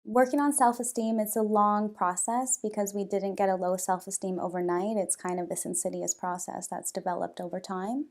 Working on self-esteem, it's a long process because we didn't get a low self-esteem overnight. It's kind of this insidious process that's developed over time.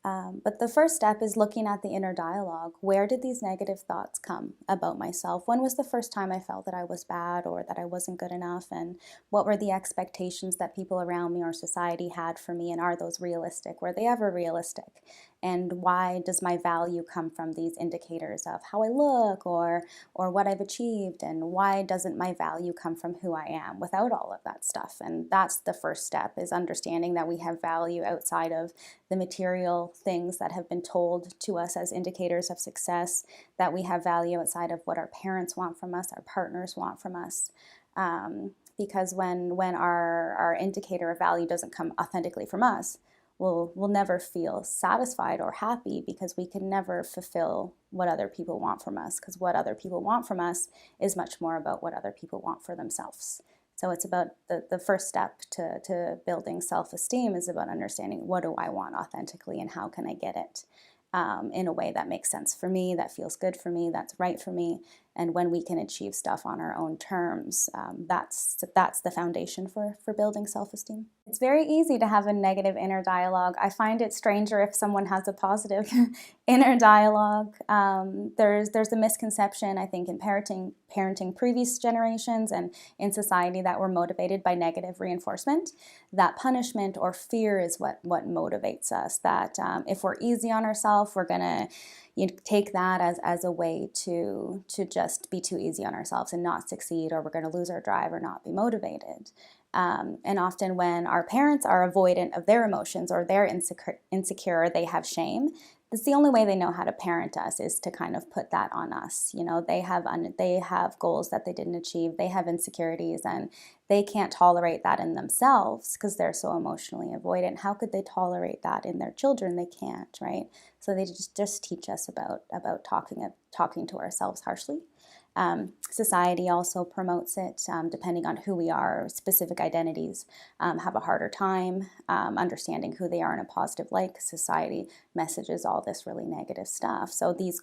But the first step is looking at the inner dialogue. Where did these negative thoughts come about myself? When was the first time I felt that I was bad or that I wasn't good enough? And what were the expectations that people around me or society had for me? And are those realistic? Were they ever realistic? And why does my value come from these indicators of how I look or what I've achieved? And why doesn't my value come from who I am without all of that stuff? And that's the first step, is understanding that we have value outside of the material things that have been told to us as indicators of success, that we have value outside of what our parents want from us, our partners want from us. Because when our indicator of value doesn't come authentically from us, we'll never feel satisfied or happy, because we can never fulfill what other people want from us, because what other people want from us is much more about what other people want for themselves. So it's about the first step to building self-esteem is about understanding, what do I want authentically and how can I get it in a way that makes sense for me, that feels good for me, that's right for me. And when we can achieve stuff on our own terms, that's the foundation for building self-esteem. It's very easy to have a negative inner dialogue. I find it stranger if someone has a positive inner dialogue. There's a misconception, I think, in parenting previous generations and in society, that we're motivated by negative reinforcement, that punishment or fear is what motivates us, that if we're easy on ourselves, we're gonna take that as a way to just be too easy on ourselves and not succeed, or we're going to lose our drive or not be motivated. And often when our parents are avoidant of their emotions, or they're insecure, they have shame, that's the only way they know how to parent us, is to kind of put that on us. You know, they have goals that they didn't achieve, they have insecurities, and they can't tolerate that in themselves because they're so emotionally avoidant. How could they tolerate that in their children? They can't, right? So they just teach us about talking to ourselves harshly. Society also promotes it, depending on who we are. Specific identities have a harder time understanding who they are in a positive light, because society messages all this really negative stuff. So these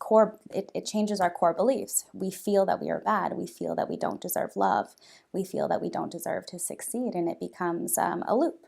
it changes our core beliefs. We feel that we are bad. We feel that we don't deserve love. We feel that we don't deserve to succeed, and it becomes a loop.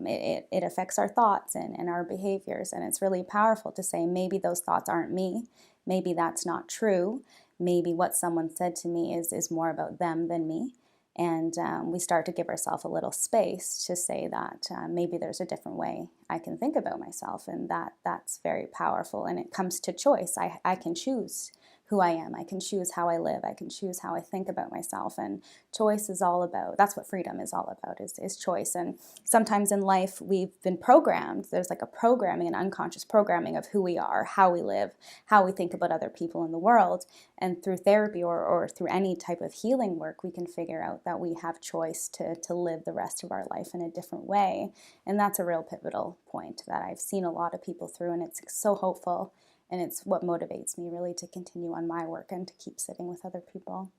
It affects our thoughts and our behaviors, and it's really powerful to say, maybe those thoughts aren't me, maybe that's not true, maybe what someone said to me is more about them than me, and we start to give ourselves a little space to say that maybe there's a different way I can think about myself, and that's very powerful. And it comes to choice. I can choose who I am. I can choose how I live. I can choose how I think about myself. And choice is all about, that's what freedom is all about, is choice. And sometimes in life we've been programmed. There's like a programming, an unconscious programming of who we are, how we live, how we think about other people in the world. And through therapy or through any type of healing work, we can figure out that we have choice to live the rest of our life in a different way. And that's a real pivotal point that I've seen a lot of people through, and it's so hopeful. And it's what motivates me really to continue on my work and to keep sitting with other people.